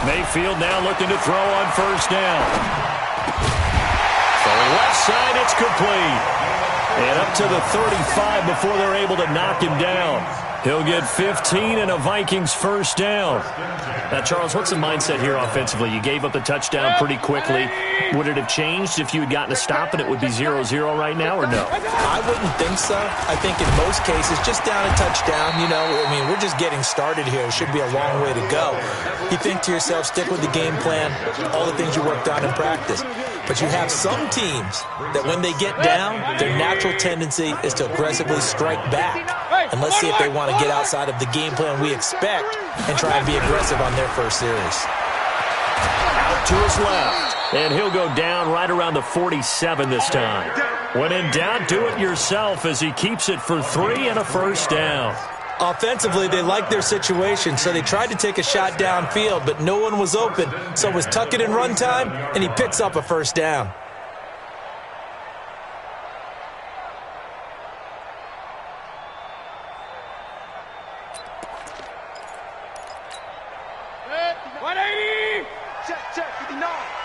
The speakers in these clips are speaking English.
Mayfield now looking to throw on first down. Throwing left side, it's complete. And up to the 35 before they're able to knock him down. He'll get 15 and a Vikings first down. Now, Charles, what's the mindset here offensively? You gave up the touchdown pretty quickly. Would it have changed if you had gotten a stop and it would be 0-0 right now, or no? I wouldn't think so. I think in most cases, just down a touchdown, we're just getting started here. It should be a long way to go. You think to yourself, stick with the game plan, all the things you worked on in practice. But you have some teams that when they get down, their natural tendency is to aggressively strike back. And let's see if they want to get outside of the game plan we expect and try and be aggressive on their first series. Out to his left. And he'll go down right around the 47 this time. When in doubt, do it yourself as he keeps it for 3 and a first down. Offensively, they liked their situation, so they tried to take a shot downfield, but no one was open. So it was tuck it in run time, and he picks up a first down.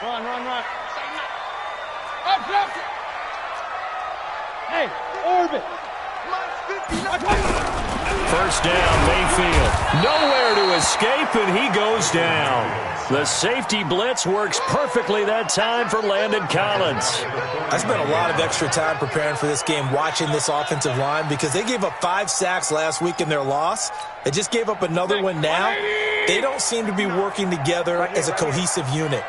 Run. Up. Hey, orbit. First down, Mayfield. Nowhere to escape, and he goes down. The safety blitz works perfectly that time for Landon Collins. I spent a lot of extra time preparing for this game, watching this offensive line, because they gave up 5 sacks last week in their loss. They just gave up another one now. They don't seem to be working together as a cohesive unit.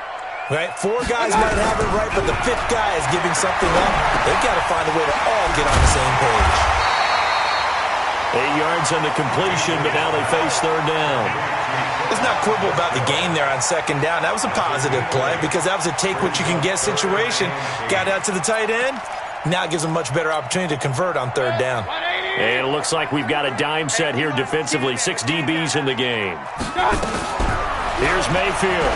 Right? 4 guys might have it right, but the 5th guy is giving something up. They've got to find a way to all get on the same page. 8 yards on the completion, but now they face third down. Let's not quibble about the gain there on second down. That was a positive play because that was a take-what-you-can-get situation. Got out to the tight end. Now it gives them a much better opportunity to convert on third down. And it looks like we've got a dime set here defensively. 6 DBs in the game. Here's Mayfield.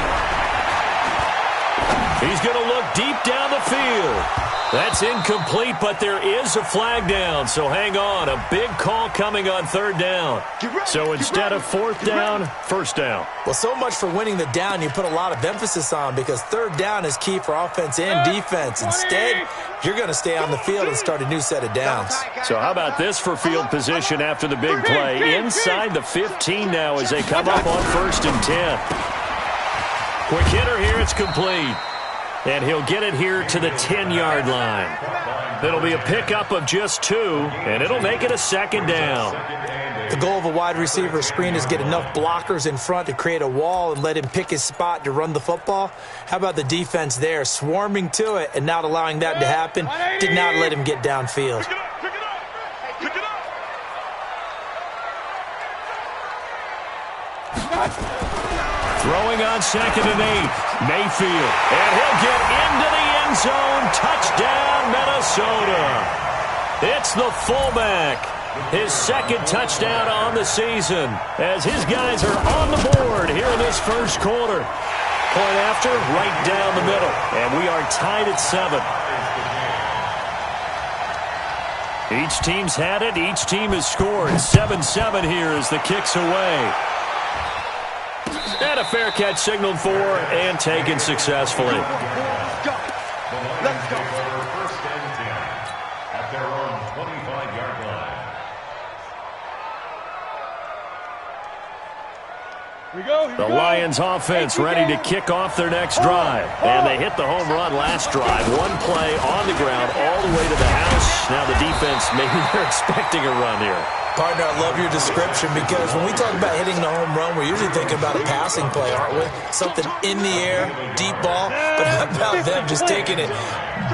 He's going to look deep down the field. That's incomplete, but there is a flag down, so hang on. A big call coming on third down. So instead of fourth down, first down. Well, so much for winning the down you put a lot of emphasis on because third down is key for offense and defense. Instead, you're going to stay on the field and start a new set of downs. So how about this for field position after the big play? Inside the 15 now as they come up on 1st and 10. Quick hitter here, it's complete. And he'll get it here to the 10-yard line. It'll be a pickup of just 2, and it'll make it a second down. The goal of a wide receiver screen is get enough blockers in front to create a wall and let him pick his spot to run the football. How about the defense there, swarming to it and not allowing that to happen? Did not let him get downfield. Throwing on 2nd and 8, Mayfield. And he'll get into the end zone. Touchdown, Minnesota. It's the fullback. His 2nd touchdown on the season as his guys are on the board here in this first quarter. Point after, right down the middle. And we are tied at 7. Each team's had it. Each team has scored. 7-7 here as the kick's away. And a fair catch signaled for and taken successfully. Let's go. First and 10 at their own 25-yard line. The Lions offense ready to kick off their next drive. And they hit the home run last drive. 1 play on the ground all the way to the house. Now the defense, maybe they're expecting a run here. Partner, I love your description because when we talk about hitting the home run, we're usually thinking about a passing play, aren't we? Something in the air, deep ball. But how about them just taking it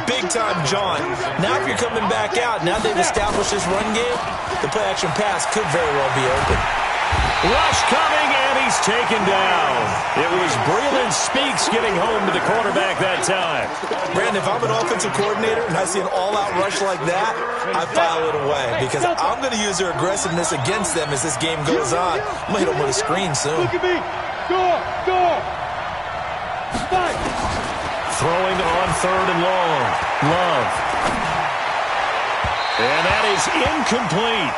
big-time jaunt? Now if you're coming back out, now they've established this run game, the play-action pass could very well be open. Rush coming, and he's taken down. It was Breland Speaks getting home to the quarterback that time. Brandon, if I'm an offensive coordinator and I see an all-out rush like that, I file it away because I'm going to use their aggressiveness against them as this game goes on. I'm going to hit them with a screen soon. Look at me. Go. Fight. Throwing on 3rd and long. Love. And that is incomplete.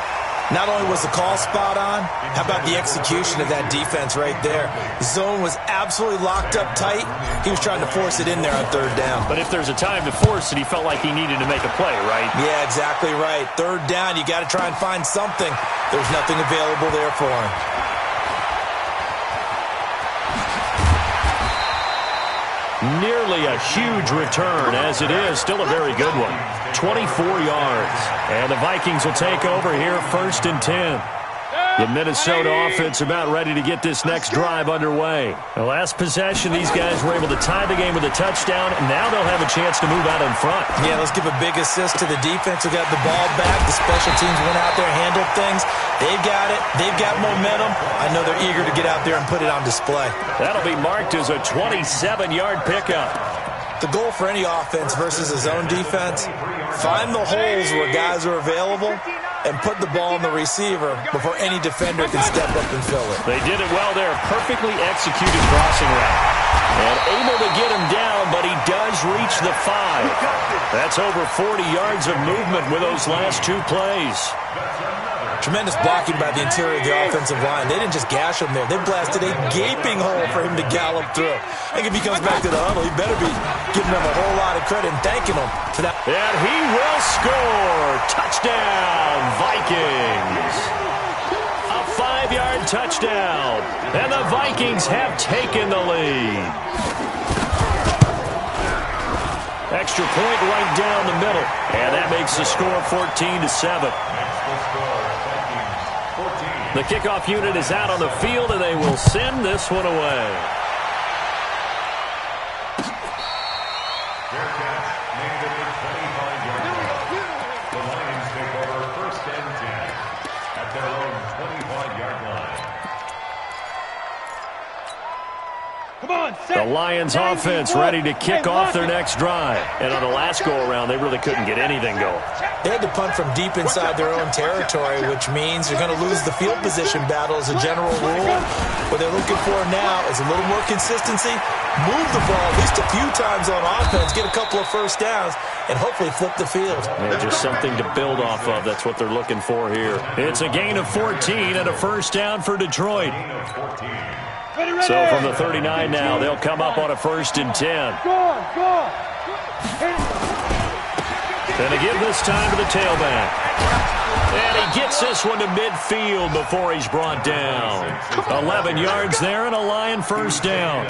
Not only was the call spot on, how about the execution of that defense right there? The zone was absolutely locked up tight. He was trying to force it in there on third down. But if there's a time to force it, he felt like he needed to make a play, right? Yeah, exactly right. Third down, you got to try and find something. There's nothing available there for him. Nearly a huge return, as it is. Still a very good one. 24 yards. And the Vikings will take over here, 1st and 10. The Minnesota offense about ready to get this next drive underway. The last possession, these guys were able to tie the game with a touchdown, and now they'll have a chance to move out in front. Yeah, let's give a big assist to the defense who got the ball back. The special teams went out there, handled things. They've got it. They've got momentum. I know they're eager to get out there and put it on display. That'll be marked as a 27-yard pickup. The goal for any offense versus a zone defense, find the holes where guys are available and put the ball in the receiver before any defender can step up and fill it. They did it well there. Perfectly executed crossing route. And able to get him down, but he does reach the 5. That's over 40 yards of movement with those last 2 plays. Tremendous blocking by the interior of the offensive line. They didn't just gash him there. They blasted a gaping hole for him to gallop through. I think if he comes back to the huddle, he better be giving them a whole lot of credit and thanking them for that. And he will score. Touchdown, Vikings. A 5-yard touchdown. And the Vikings have taken the lead. Extra point right down the middle. And that makes the score 14-7. The kickoff unit is out on the field, and they will send this one away. Fair catch, made it a 25-yard line. The Lions take over 1st and 10 at their own 25-yard line. Come on, the Lions offense ready to kick off their next drive. And on the last go-around, they really couldn't get anything going. They had to punt from deep inside their own territory, which means they're going to lose the field position battle as a general rule. What they're looking for now is a little more consistency, move the ball at least a few times on offense, get a couple of first downs, and hopefully flip the field. Yeah, just something to build off of. That's what they're looking for here. It's a gain of 14 and a first down for Detroit. So from the 39 now, they'll come up on a 1st and 10. Go on. And to give this time to the tailback. And he gets this one to midfield before he's brought down. 11 yards there and a Lion first down.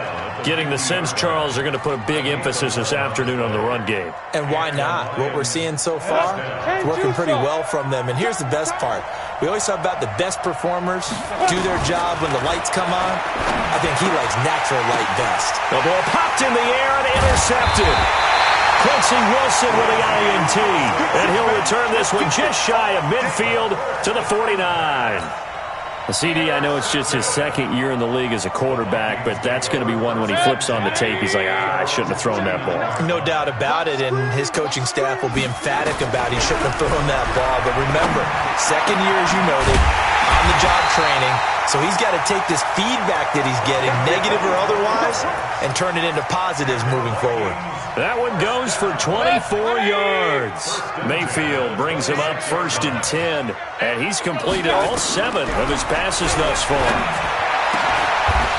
Getting the sense, Charles, they're going to put a big emphasis this afternoon on the run game. And why not? What we're seeing so far, it's working pretty well from them. And here's the best part. We always talk about the best performers do their job when the lights come on. I think he likes natural light best. The ball popped in the air and intercepted. Quincy Wilson with the INT. And he'll return this one just shy of midfield to the 49. CD, I know it's just his 2nd year in the league as a quarterback, but that's going to be one when he flips on the tape. He's like, I shouldn't have thrown that ball. No doubt about it, and his coaching staff will be emphatic about he shouldn't have thrown that ball. But remember, 2nd year, as you noted, on-the-job training. So he's got to take this feedback that he's getting, negative or otherwise, and turn it into positives moving forward. That one goes for 24 yards. Mayfield brings him up 1st and 10, and he's completed all 7 of his passes thus far.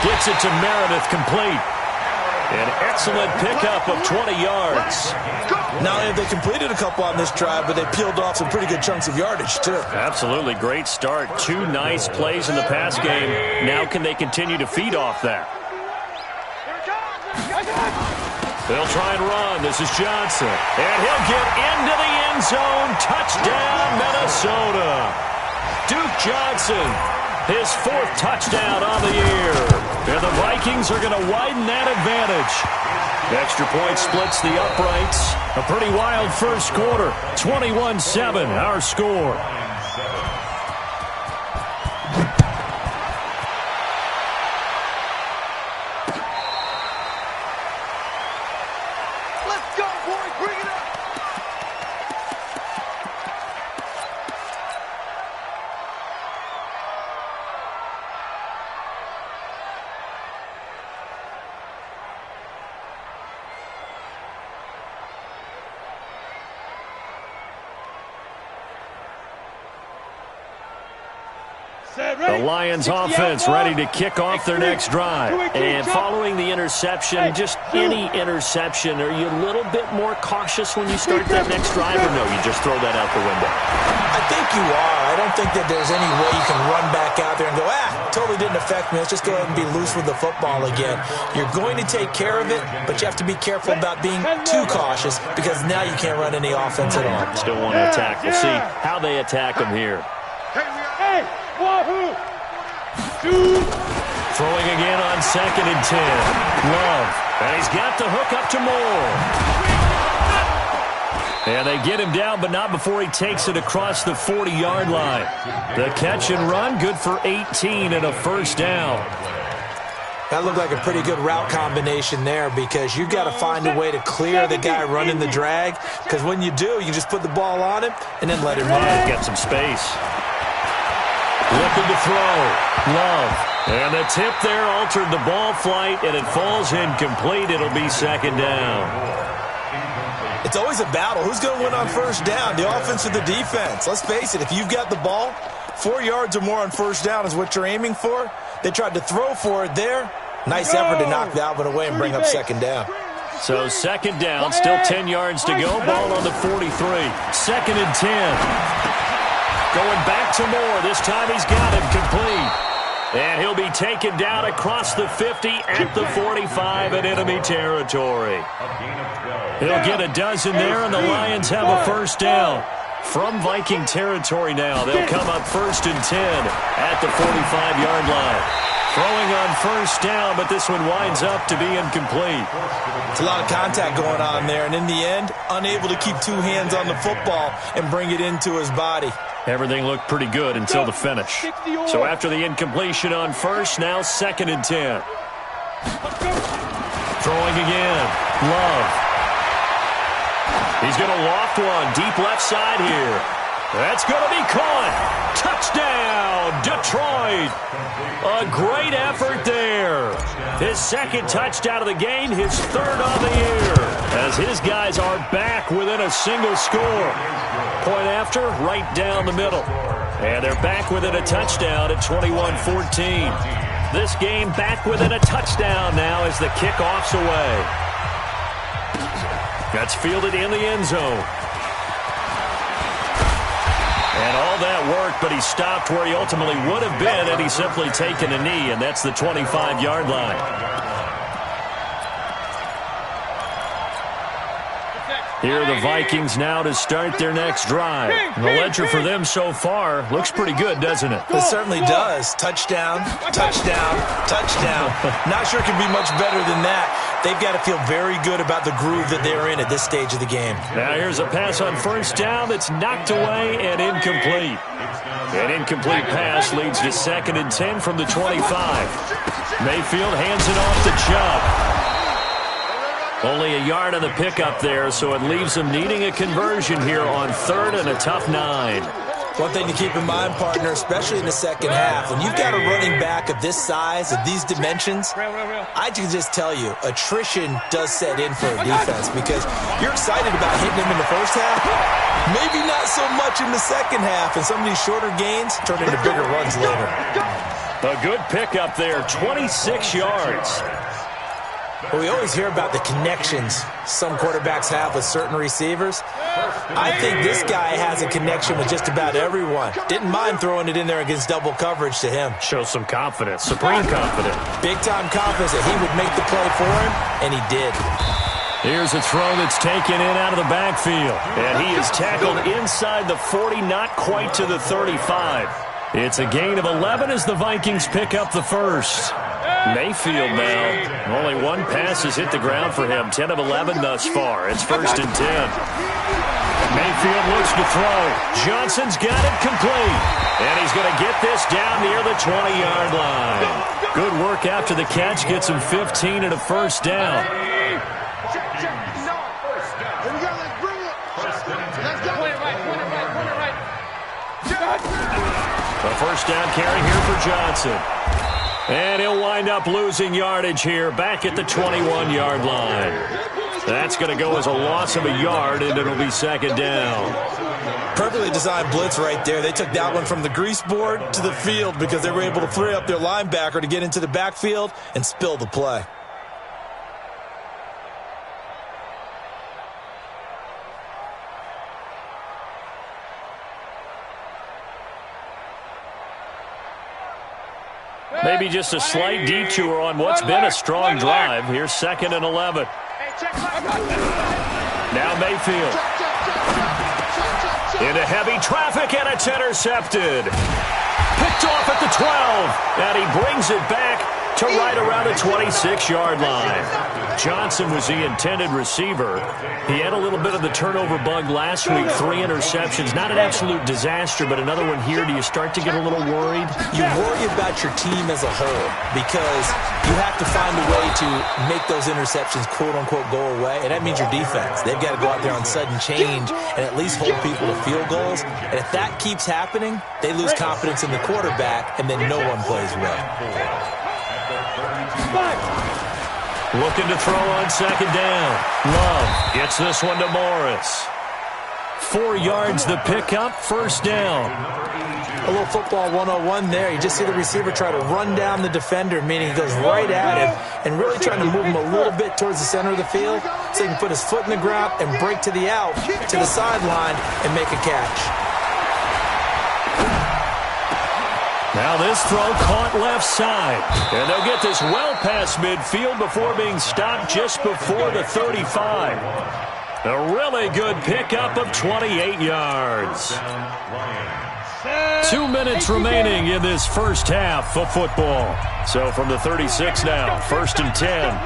Gets it to Meredith complete. An excellent pickup of 20 yards. Not only have they completed a couple on this drive, but they peeled off some pretty good chunks of yardage, too. Absolutely. Great start. 2 nice plays in the pass game. Now can they continue to feed off that? They'll try and run. This is Johnson. And he'll get into the end zone. Touchdown, Minnesota. Duke Johnson, his 4th touchdown on the year. And the Vikings are going to widen that advantage. Extra point splits the uprights. A pretty wild first quarter. 21-7, our score. Let's go, boys. Bring it up. The Lions offense ready to kick off their next drive. And following the interception, just any interception, are you a little bit more cautious when you start that next drive, or no, you just throw that out the window? I think you are. I don't think that there's any way you can run back out there and go, totally didn't affect me. Let's just go ahead and be loose with the football again. You're going to take care of it, but you have to be careful about being too cautious because now you can't run any offense at all. Still want to attack. We'll see how they attack them here. Hey, wahoo! Throwing again on 2nd and 10. Love. And he's got the hook up to Moore. And they get him down, but not before he takes it across the 40-yard line. The catch and run, good for 18 and a first down. That looked like a pretty good route combination there because you've got to find a way to clear the guy running the drag, because when you do, you just put the ball on him and then let him run. Get some space. Looking to throw. Love. And the tip there altered the ball flight, and it falls incomplete. It'll be 2nd down. It's always a battle. Who's going to win on first down, the offense or the defense? Let's face it, if you've got the ball, 4 yards or more on first down is what you're aiming for. They tried to throw for it there. Nice effort to knock that one away and bring up 2nd down. So 2nd down, still 10 yards to go. Ball on the 43. 2nd and 10. Going back to Moore. This time he's got him complete. And he'll be taken down across the 50 at the 45 in enemy territory. He'll get a dozen there, and the Lions have a first down. From Viking territory now, they'll come up 1st and 10 at the 45-yard line. Throwing on first down, but this one winds up to be incomplete. It's a lot of contact going on there, and in the end, unable to keep 2 hands on the football and bring it into his body. Everything looked pretty good until the finish. So after the incompletion on first, now 2nd and 10. Throwing again. Love. He's going to loft one deep left side here. That's going to be caught. Touchdown, Detroit. A great effort there. His 2nd touchdown of the game, his 3rd of the year, as his guys are back within a single score. Point after, right down the middle. And they're back within a touchdown at 21-14. This game back within a touchdown now as the kickoff's away. That's fielded in the end zone. And all that worked, but he stopped where he ultimately would have been had he simply taken a knee, and that's the 25-yard line. Here are the Vikings now to start their next drive. And the ledger for them so far looks pretty good, doesn't it? It certainly does. Touchdown, touchdown, touchdown. Not sure it can be much better than that. They've got to feel very good about the groove that they're in at this stage of the game. Now here's a pass on first down that's knocked away and incomplete. An incomplete pass leads to 2nd and 10 from the 25. Mayfield hands it off to Chubb. Only a yard on the pickup there, so it leaves them needing a conversion here on 3rd and a tough 9. One thing to keep in mind, partner, especially in the second half, when you've got a running back of this size, of these dimensions, I can just tell you, attrition does set in for a defense because you're excited about hitting him in the first half, maybe not so much in the second half, and some of these shorter gains turn into bigger runs later. A good pickup there, 26 yards. Well, we always hear about the connections some quarterbacks have with certain receivers. I think this guy has a connection with just about everyone. Didn't mind throwing it in there against double coverage to him. Shows some confidence, supreme confidence. Big-time confidence that he would make the play for him, and he did. Here's a throw that's taken in out of the backfield. And he is tackled inside the 40, not quite to the 35. It's a gain of 11 as the Vikings pick up the first. Mayfield now. Only one pass has hit the ground for him. 10 of 11 thus far. It's 1st and 10. Mayfield looks to throw. Johnson's got it complete. And he's going to get this down near the 20-yard line. Good work after the catch. Gets him 15 and a first down. A first down carry here for Johnson. And he'll wind up losing yardage here back at the 21-yard line. That's going to go as a loss of a yard, and it'll be 2nd down. Perfectly designed blitz right there. They took that one from the grease board to the field because they were able to free up their linebacker to get into the backfield and spill the play. Maybe just a slight detour on what's been a strong drive. Here's 2nd and 11. Now Mayfield. Into heavy traffic, and it's intercepted. Picked off at the 12, and he brings it back to right around the 26-yard line. Johnson was the intended receiver. He had a little bit of the turnover bug last week, 3 interceptions. Not an absolute disaster, but another one here. Do you start to get a little worried? You worry about your team as a whole because you have to find a way to make those interceptions quote-unquote go away, and that means your defense. They've got to go out there on sudden change and at least hold people to field goals. And if that keeps happening, they lose confidence in the quarterback, and then no one plays well. Looking to throw on 2nd down. Love gets this one to Morris. 4 yards the pickup, 1st down. A little football 101 there. You just see the receiver try to run down the defender, meaning he goes right at him and really trying to move him a little bit towards the center of the field so he can put his foot in the ground and break to the out, to the sideline, and make a catch. Now this throw caught left side. And they'll get this well past midfield before being stopped just before the 35. A really good pickup of 28 yards. 2 minutes remaining in this first half of football. So from the 36 now, 1st and 10.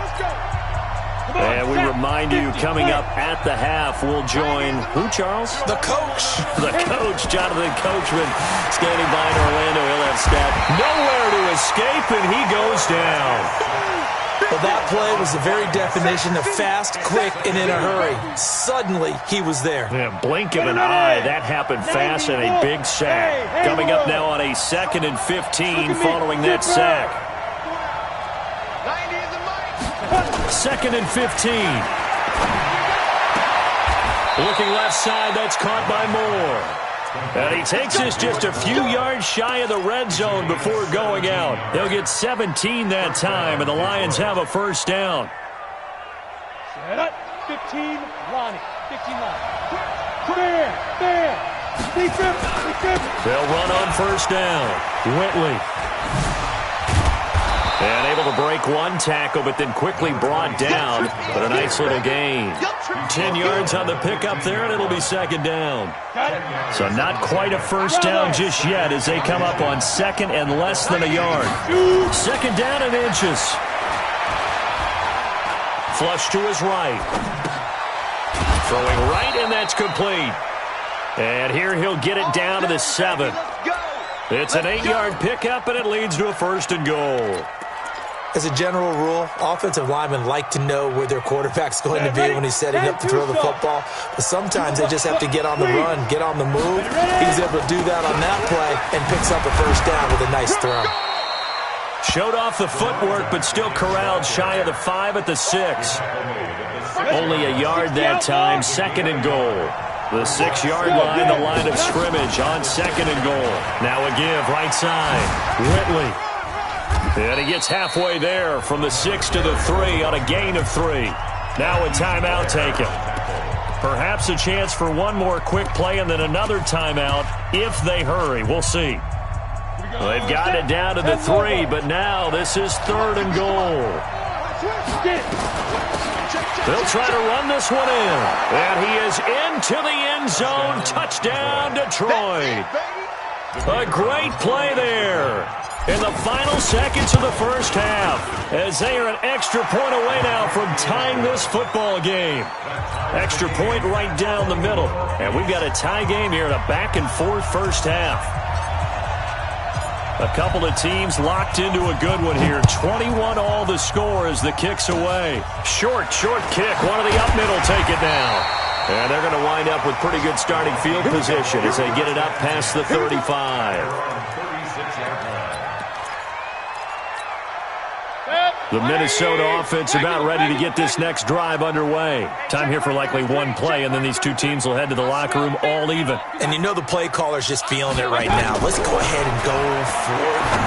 And we remind you, coming up at the half, we'll join who, Charles? The coach. The coach, Jonathan Coachman, standing by in Orlando. He'll have stat nowhere to escape, and he goes down. Well, that play was the very definition of fast, quick, and in a hurry. Suddenly, he was there. Yeah, blink of an eye. That happened fast, and a big sack. Coming up now on a 2nd and 15 following that sack. 2nd and 15. Looking left side, that's caught by Moore. And he takes this just a few yards shy of the red zone before going out. They'll get 17 that time, and the Lions have a 1st down. 15, Lonnie. 15, Lonnie. There. They'll run on 1st down. Whitley. And able to break one tackle, but then quickly brought down. But a nice little gain. 10 yards on the pickup there, and it'll be 2nd down. So not quite a 1st down just yet as they come up on 2nd and less than a yard. 2nd down and inches. Flush to his right. Throwing right, and that's complete. And here he'll get it down to the 7. It's an 8-yard pickup, and it leads to a 1st and goal. As a general rule, offensive linemen like to know where their quarterback's going to be when he's setting up to throw the football. But sometimes they just have to get on the run, get on the move. He's able to do that on that play and picks up a 1st down with a nice throw. Showed off the footwork, but still corralled shy of the 5 at the 6. Only a yard that time, 2nd and goal. The 6-yard line, the line of scrimmage on 2nd and goal. Now a give, right side. Whitley. And he gets halfway there from the 6 to the 3 on a gain of 3. Now a timeout taken. Perhaps a chance for one more quick play and then another timeout if they hurry. We'll see. They've got it down to the 3, but now this is 3rd and goal. They'll try to run this one in. And he is into the end zone. Touchdown, Detroit. A great play there in the final seconds of the first half, as they are an extra point away now from tying this football game. Extra point right down the middle. And we've got a tie game here in a back-and-forth first half. A couple of teams locked into a good one here. 21 all the score as the kick's away. Short kick. One of the up middle take it now. And they're going to wind up with pretty good starting field position as they get it up past the 35. The Minnesota offense about ready to get this next drive underway. Time here for likely one play, and then these two teams will head to the locker room all even. And you know the play caller's just feeling it right now. Let's go ahead and go for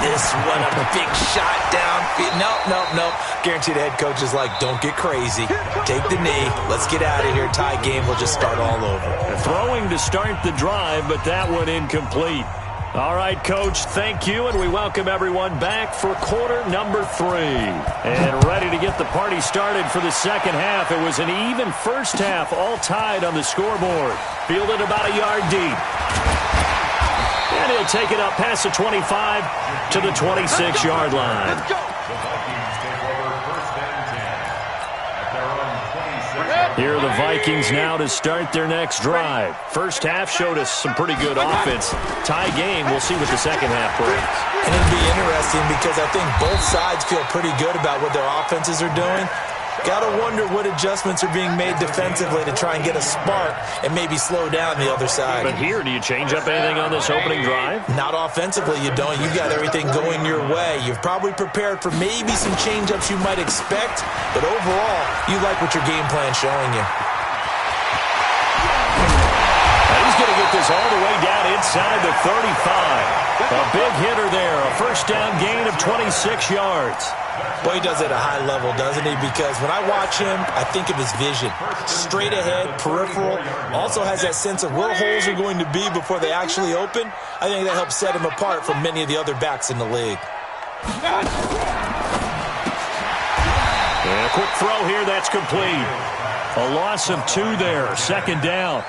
this one. A big shot down. Nope. Guarantee the head coach is like, don't get crazy. Take the knee. Let's get out of here. Tie game will just start all over. Throwing to start the drive, but that one incomplete. All right, Coach, thank you, and we welcome everyone back for quarter number 3. And ready to get the party started for the second half. It was an even first half, all tied on the scoreboard. Fielded about a yard deep. And he'll take it up past the 25 to the 26-yard line. The Vikings take over first and 10 at their own 26. Here are the Vikings now to start their next drive. First half showed us some pretty good offense. Tie game, we'll see what the second half brings. And it'll be interesting because I think both sides feel pretty good about what their offenses are doing. Got to wonder what adjustments are being made defensively to try and get a spark and maybe slow down the other side. But here, do you change up anything on this opening drive? Not offensively, you don't. You've got everything going your way. You've probably prepared for maybe some change-ups you might expect, but overall, you like what your game plan's showing you. And he's going to get this all the way down inside the 35. A big hitter there, a first down gain of 26 yards. Boy, he does it at a high level, doesn't he? Because when I watch him, I think of his vision. Straight ahead, peripheral. Also has that sense of where holes are going to be before they actually open. I think that helps set him apart from many of the other backs in the league. And a quick throw here, that's complete. A loss of 2 there, second down.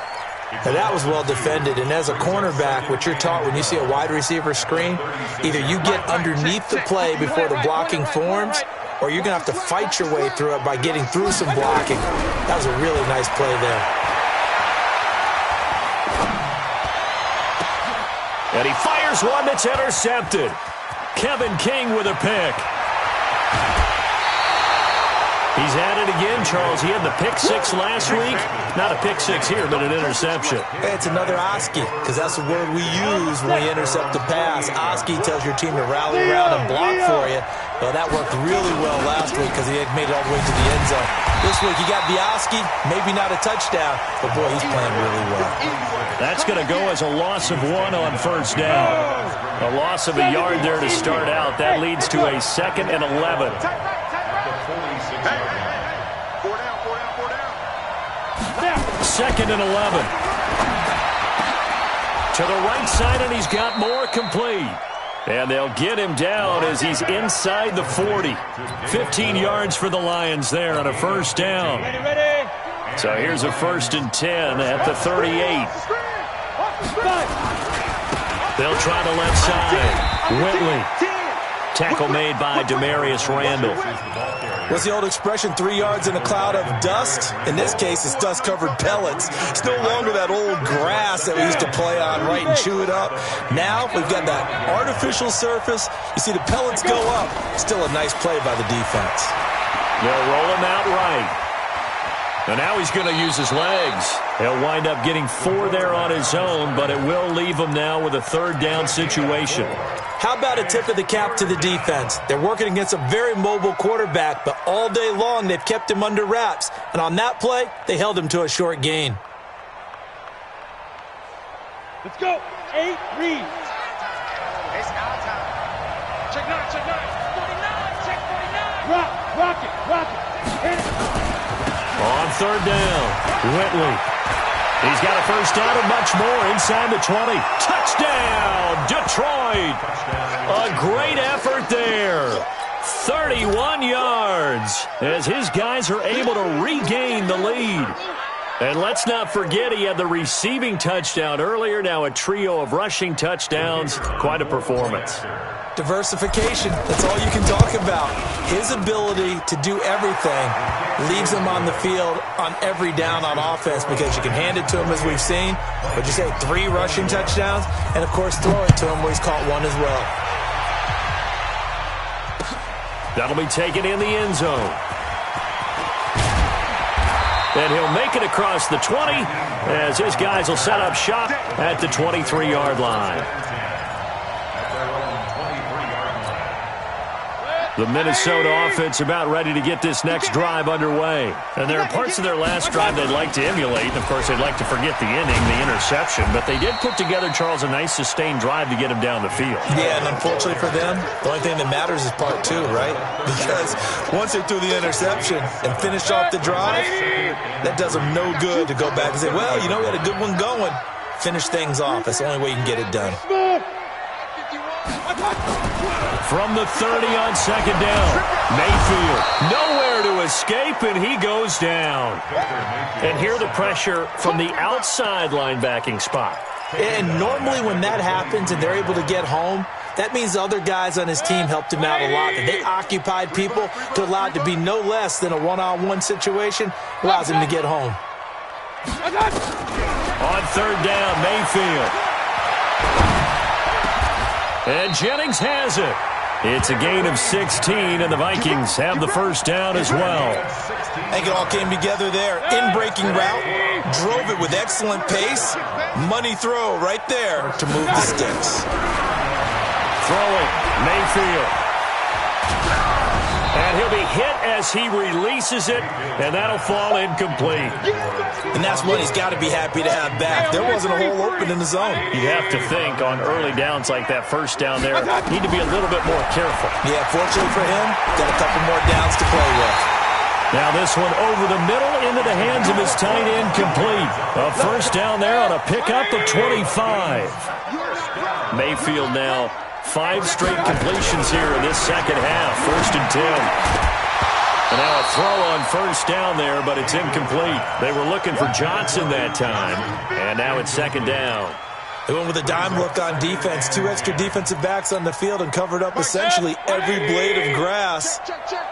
Now that was well defended, and as a cornerback, what you're taught when you see a wide receiver screen, either you get underneath the play before the blocking forms, or you're going to have to fight your way through it by getting through some blocking. That was a really nice play there. And he fires one that's intercepted. Kevin King with a pick. He's at it again, Charles. He had the pick 6 last week. Not a pick 6 here, but an interception. Hey, it's another Oski, because that's the word we use when we intercept the pass. Oski tells your team to rally around and block for you. Well, that worked really well last week because he had made it all the way to the end zone. This week, you got the Oski, maybe not a touchdown, but boy, he's playing really well. That's going to go as a loss of 1 on first down. A loss of a yard there to start out. That leads to a 2nd and 11. Second and 11. To the right side, and he's got more, complete. And they'll get him down as he's inside the 40. 15 yards for the Lions there on a first down. So here's a 1st and 10 at the 38. They'll try the left side. Whitley. Tackle made by Demarius Randall. What's the old expression, 3 yards in a cloud of dust? In this case, it's dust-covered pellets. It's no longer that old grass that we used to play on, right, and chew it up. Now we've got that artificial surface. You see the pellets go up. Still a nice play by the defense. They'll roll him out right. And now he's going to use his legs. He'll wind up getting 4 there on his own, but it will leave him now with a 3rd down situation. How about a tip of the cap to the defense? They're working against a very mobile quarterback, but all day long they've kept him under wraps. And on that play, they held him to a short gain. Let's go. 8 reads. It's our time. Check 9, check 9. 49, check 49. Rock it. Hit it. On 3rd down, Whitley. He's got a first down and much more inside the 20. Touchdown, Detroit. A great effort there. 31 yards as his guys are able to regain the lead. And let's not forget he had the receiving touchdown earlier. Now a trio of rushing touchdowns. Quite a performance. Diversification, that's all you can talk about. His ability to do everything leaves him on the field on every down on offense because you can hand it to him as we've seen. But you say 3 rushing touchdowns and, of course, throw it to him where he's caught 1 as well. That'll be taken in the end zone. And he'll make it across the 20 as his guys will set up shop at the 23-yard line. The Minnesota offense about ready to get this next drive underway. And there are parts of their last drive they'd like to emulate. And, of course, they'd like to forget the ending, the interception. But they did put together, Charles, a nice sustained drive to get him down the field. Yeah, and unfortunately for them, the only thing that matters is part two, right? Because once they threw the interception and finished off the drive, that does them no good to go back and say, well, you know, we had a good one going. Finish things off. That's the only way you can get it done. From the 30 on second down, Mayfield nowhere to escape, and he goes down. And here the pressure from the outside linebacking spot. And normally when that happens and they're able to get home, that means the other guys on his team helped him out a lot. That they occupied people to allow it to be no less than a one-on-one situation, allows him to get home. On third down, Mayfield. And Jennings has it. It's a gain of 16, and the Vikings have the first down as well. I think it all came together there. In-breaking route, drove it with excellent pace. Money throw right there to move the sticks. Throwing, Mayfield. And he'll be hit as he releases it, and that'll fall incomplete. And that's what he's got to be happy to have back. There wasn't a hole open in the zone. You'd have to think on early downs like that first down there, need to be a little bit more careful. Yeah, fortunately for him, got a couple more downs to play with. Now this one over the middle into the hands of his tight end, complete. A first down there on a pickup of 25. Mayfield now 5 straight completions here in this second half. First and 10. And now a throw on first down there, but it's incomplete. They were looking for Johnson that time. And now it's second down. They went with a dime look on defense. 2 extra defensive backs on the field and covered up essentially every blade of grass.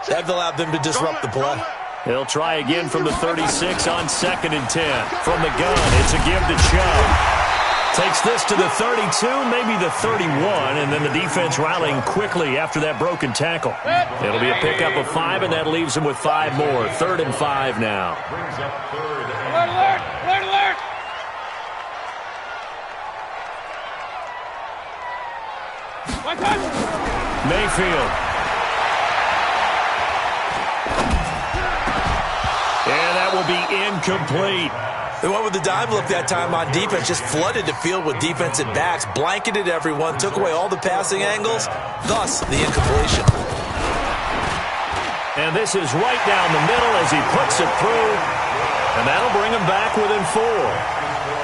That allowed them to disrupt the play. They'll try again from the 36 on second and 10. From the gun, it's a give to Chubb. Takes this to the 32, maybe the 31, and then the defense rallying quickly after that broken tackle. It'll be a pickup of 5, and that leaves them with 5 more. 3rd and 5 now. Brings up third. Alert, alert, alert, alert. Mayfield. And that will be incomplete. They went with the dime look that time on defense, just flooded the field with defensive backs, blanketed everyone, took away all the passing angles, thus the incompletion. And this is right down the middle as he puts it through, and that'll bring him back within 4.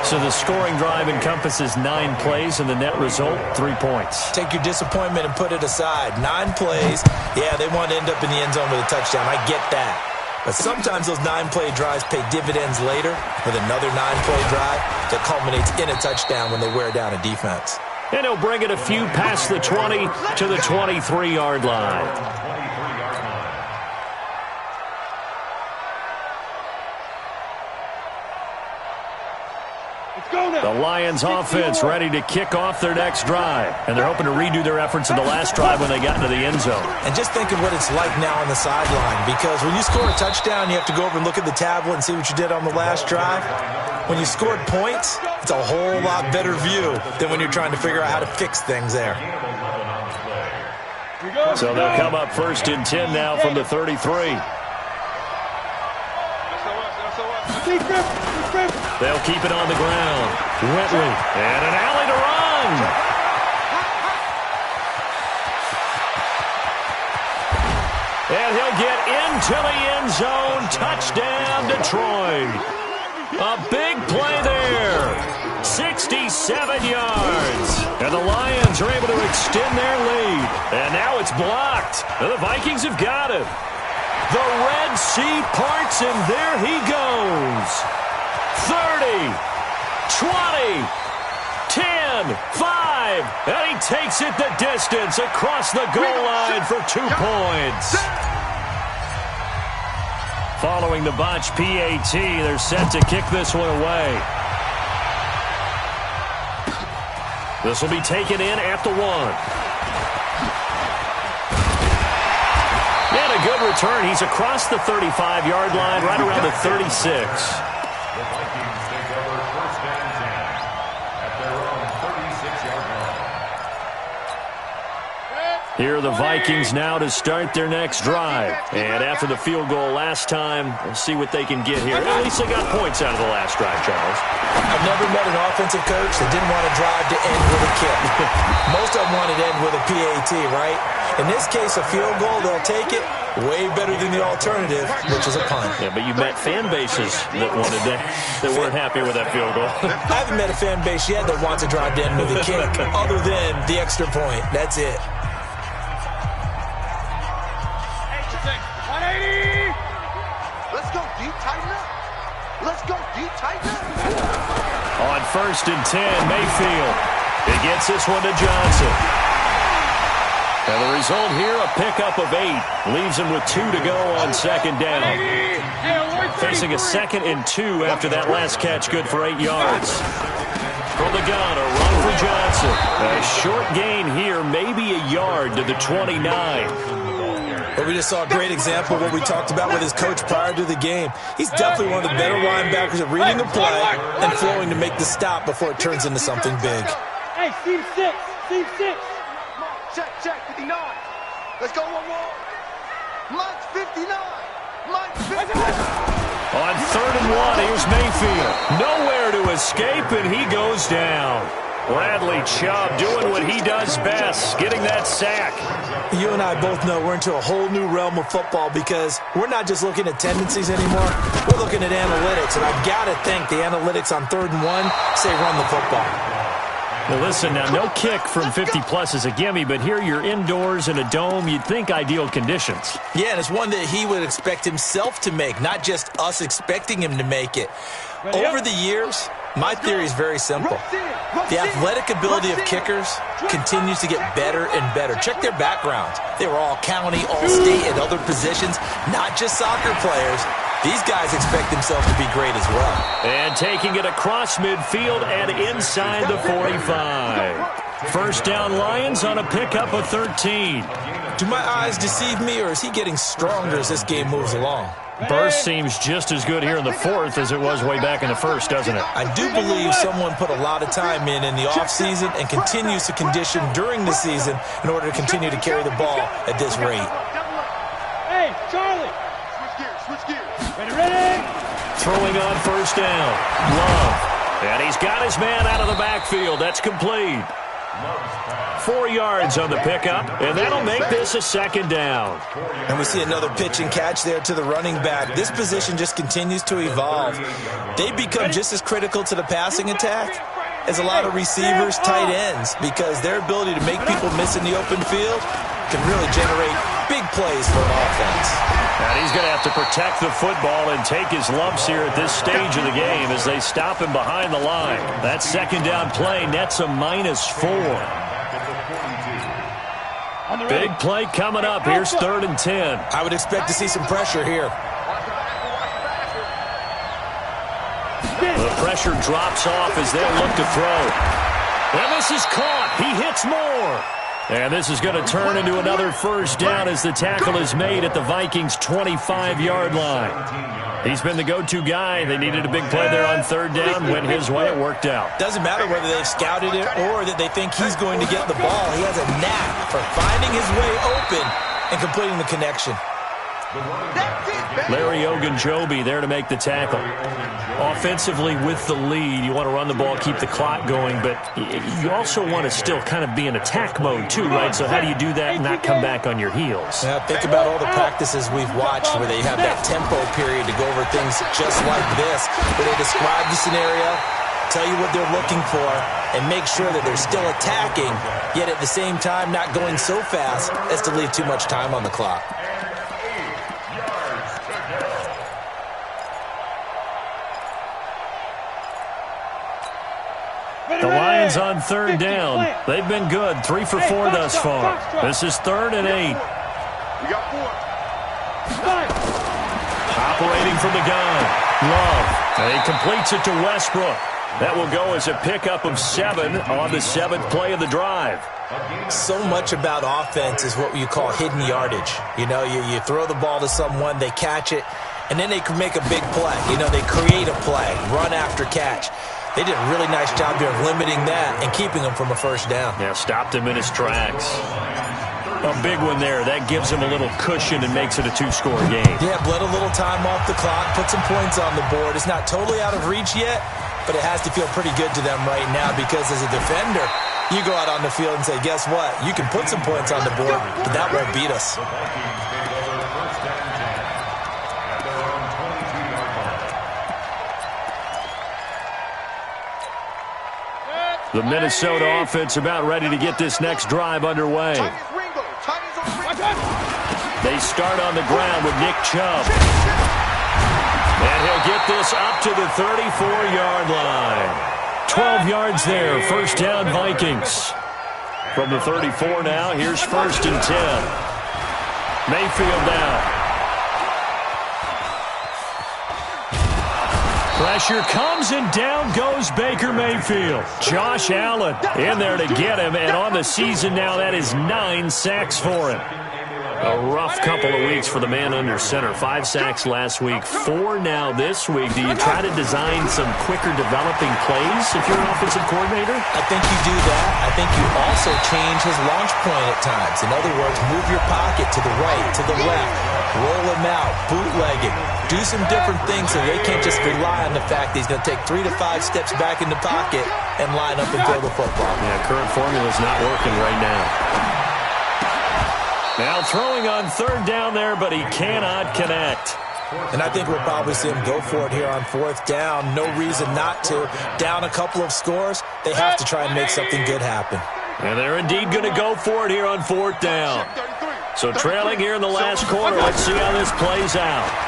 So the scoring drive encompasses 9 plays, and the net result, 3 points. Take your disappointment and put it aside. 9 plays, yeah, they want to end up in the end zone with a touchdown. I get that. But sometimes those 9-play drives pay dividends later with another 9-play drive that culminates in a touchdown when they wear down a defense. And he'll bring it a few past the 20 to the 23-yard line. The Lions offense ready to kick off their next drive. And they're hoping to redo their efforts in the last drive when they got into the end zone. And just think of what it's like now on the sideline, because when you score a touchdown, you have to go over and look at the tablet and see what you did on the last drive. When you scored points, it's a whole lot better view than when you're trying to figure out how to fix things there. So they'll come up 1st and 10 now from the 33. They'll keep it on the ground. Whitley, and an alley to run. And he'll get into the end zone. Touchdown, Detroit. A big play there. 67 yards. And the Lions are able to extend their lead. And now it's blocked. And the Vikings have got it. The Red Sea parts, and there he goes. 30, 20, 10, 5, and he takes it the distance across the goal line for 2 points. Following the botch PAT, they're set to kick this one away. This will be taken in at the 1. And a good return. He's across the 35-yard line, right around the 36. The Vikings take over 1st and 10 at their own 36-yard line. Here are the Vikings now to start their next drive. And after the field goal last time, we'll see what they can get here. At least they got points out of the last drive, Charles. I've never met an offensive coach that didn't want to drive to end with a kick. Most of them wanted to end with a PAT, right? In this case, a field goal, they'll take it. Way better than the alternative, which is a punt. Yeah, but you met fan bases that wanted that weren't happy with that field goal. I haven't met a fan base yet that wants to drive to end with a kick, other than the extra point. That's it. 180. Let's go deep, tighten up. Let's go deep, tighten up. On 1st and 10, Mayfield. He gets this one to Johnson. And the result here, a pickup of 8. Leaves him with 2 to go on 2nd down. Facing a 2nd and 2 after that last catch, good for 8 yards. From the gun, a run for Johnson. A short gain here, maybe a yard to the 29. But we just saw a great example of what we talked about with his coach prior to the game. He's definitely one of the better linebackers at reading the play and flowing to make the stop before it turns into something big. Hey, Steve 6. Steve 6. Check, 59. Let's go, 1-1. Mike's 59. Mike's 59. On 3rd and 1, here's Mayfield. Nowhere to escape, and he goes down. Bradley Chubb doing what he does best, getting that sack. You and I both know we're into a whole new realm of football because we're not just looking at tendencies anymore. We're looking at analytics, and I've got to think the analytics on 3rd and 1 say run the football. Well, listen, now, no kick from 50-plus is a gimme, but here you're indoors in a dome. You'd think ideal conditions. Yeah, and it's one that he would expect himself to make, not just us expecting him to make it. Over the years, my theory is very simple. The athletic ability of kickers continues to get better and better. Check their backgrounds. They were all county, all state, and other positions, not just soccer players. These guys expect themselves to be great as well. And taking it across midfield and inside the 45. First down, Lions on a pickup of 13. Do my eyes deceive me, or is he getting stronger as this game moves along? Burst seems just as good here in the 4th as it was way back in the 1st, doesn't it? I do believe someone put a lot of time in the offseason and continues to condition during the season in order to continue to carry the ball at this rate. Hey, Charlie. Switch gears. Ready. Throwing on 1st down. Love. And he's got his man out of the backfield. That's complete. 4 yards on the pickup, and that'll make this a 2nd down. And we see another pitch and catch there to the running back. This position just continues to evolve. They become just as critical to the passing attack as a lot of receivers, tight ends, because their ability to make people miss in the open field can really generate big plays for an offense. And he's going to have to protect the football and take his lumps here at this stage of the game as they stop him behind the line. That 2nd down play nets a -4. Big play coming up. Here's 3rd and 10. I would expect to see some pressure here. The pressure drops off as they look to throw. And this is caught. He hits more. And this is going to turn into another 1st down as the tackle is made at the Vikings' 25-yard line. He's been the go-to guy. They needed a big play there on 3rd down. Went his way. It worked out. Doesn't matter whether they've scouted it or that they think he's going to get the ball. He has a knack for finding his way open and completing the connection. Larry Ogunjobi there to make the tackle. Offensively with the lead, you want to run the ball, keep the clock going, but you also want to still kind of be in attack mode too, right? So how do you do that and not come back on your heels? Now, think about all the practices we've watched where they have that tempo period to go over things just like this, where they describe the scenario, tell you what they're looking for, and make sure that they're still attacking, yet at the same time not going so fast as to leave too much time on the clock. The Lions on 3rd down. They've been good. 3 for 4 thus far. This is 3rd and 8. We got 4. Operating from the gun. Love. And he completes it to Westbrook. That will go as a pickup of 7 on the 7th play of the drive. So much about offense is what you call hidden yardage. You know, you throw the ball to someone, they catch it, and then they can make a big play. You know, they create a play, run after catch. They did a really nice job there of limiting that and keeping him from a 1st down. Yeah, stopped him in his tracks. A big one there. That gives him a little cushion and makes it a two-score game. Yeah, bled a little time off the clock, put some points on the board. It's not totally out of reach yet, but it has to feel pretty good to them right now because as a defender, you go out on the field and say, guess what? You can put some points on the board, but that won't beat us. The Vikings take over first and 10 at their own 22-yard line. The Minnesota offense about ready to get this next drive underway. They start on the ground with Nick Chubb. And he'll get this up to the 34-yard line. 12 yards there, first down Vikings. From the 34 now, here's first and 10. Mayfield now. Pressure comes and down goes Baker Mayfield. Josh Allen in there to get him, and on the season now, that is 9 sacks for him. A rough couple of weeks for the man under center. 5 sacks last week, 4 now this week. Do you try to design some quicker developing plays if you're an offensive coordinator? I think you do that. I think you also change his launch point at times. In other words, move your pocket to the right, to the left, roll him out, bootleg it. Do some different things so they can't just rely on the fact that he's going to take 3 to 5 steps back in the pocket and line up and throw the football. Yeah, current formula's not working right now. Now throwing on third down there, but he cannot connect. And I think we'll probably see him go for it here on fourth down. No reason not to. Down a couple of scores, they have to try and make something good happen. And they're indeed going to go for it here on fourth down. So trailing here in the last quarter, let's see how this plays out.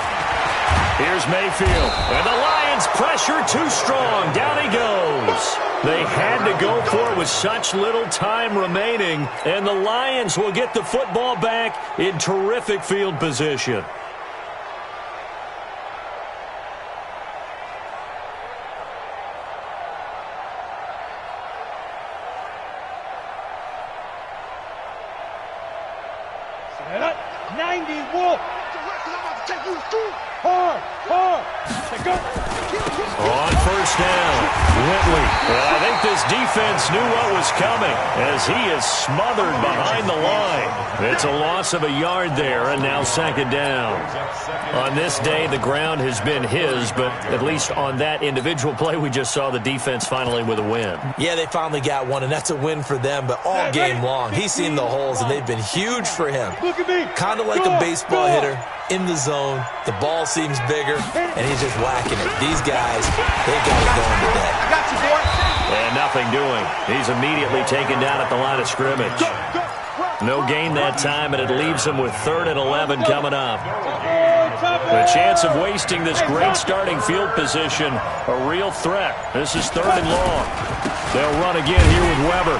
Here's Mayfield. And the Lions pressure too strong. Down he goes. They had to go for it with such little time remaining. And the Lions will get the football back in terrific field position. Set up. 90 Wolf. Hard. Go. On first down, Whitley. And I think this defense knew what was coming as he is smothered behind the line. It's a loss of a yard there, and now second down. On this day, the ground has been his, but at least on that individual play, we just saw the defense finally with a win. Yeah, they finally got one, and that's a win for them, but all game long, he's seen the holes, and they've been huge for him. Look at me. Kind of like a baseball hitter in the zone. The ball seems bigger, and he's just whacking it. These guys, they got it going today. I got you, boy. And nothing doing. He's immediately taken down at the line of scrimmage. No gain that time, and it leaves him with 3rd and 11 coming up. The chance of wasting this great starting field position, a real threat. This is 3rd and long. They'll run again here with Weber.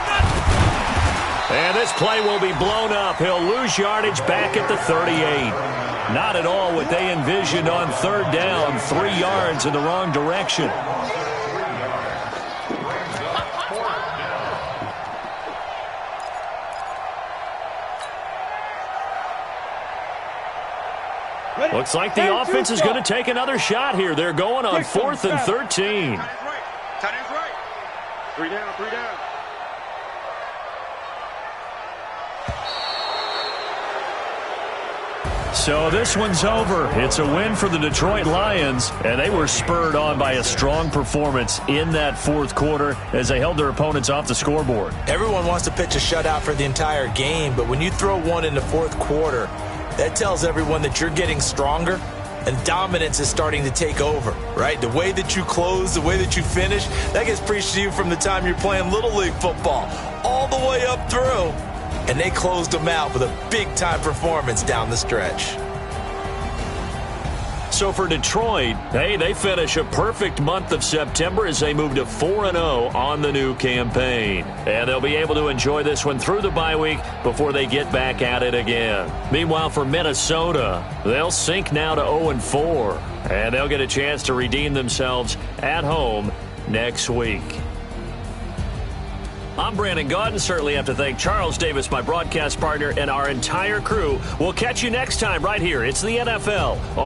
And this play will be blown up. He'll lose yardage back at the 38. Not at all what they envisioned on third down. 3 yards in the wrong direction. Looks like the offense is going to take another shot here. They're going on 4th and 13. Tight end's right. 3 down, 3 down. So this one's over. It's a win for the Detroit Lions, and they were spurred on by a strong performance in that 4th quarter as they held their opponents off the scoreboard. Everyone wants to pitch a shutout for the entire game, but when you throw one in the 4th quarter, that tells everyone that you're getting stronger and dominance is starting to take over, right? The way that you close, the way that you finish, that gets preached to you from the time you're playing Little League football all the way up through. And they closed them out with a big-time performance down the stretch. So for Detroit, hey, they finish a perfect month of September as they move to 4-0 on the new campaign. And they'll be able to enjoy this one through the bye week before they get back at it again. Meanwhile, for Minnesota, they'll sink now to 0-4. And they'll get a chance to redeem themselves at home next week. I'm Brandon Gaudin. Certainly have to thank Charles Davis, my broadcast partner, and our entire crew. We'll catch you next time right here. It's the NFL.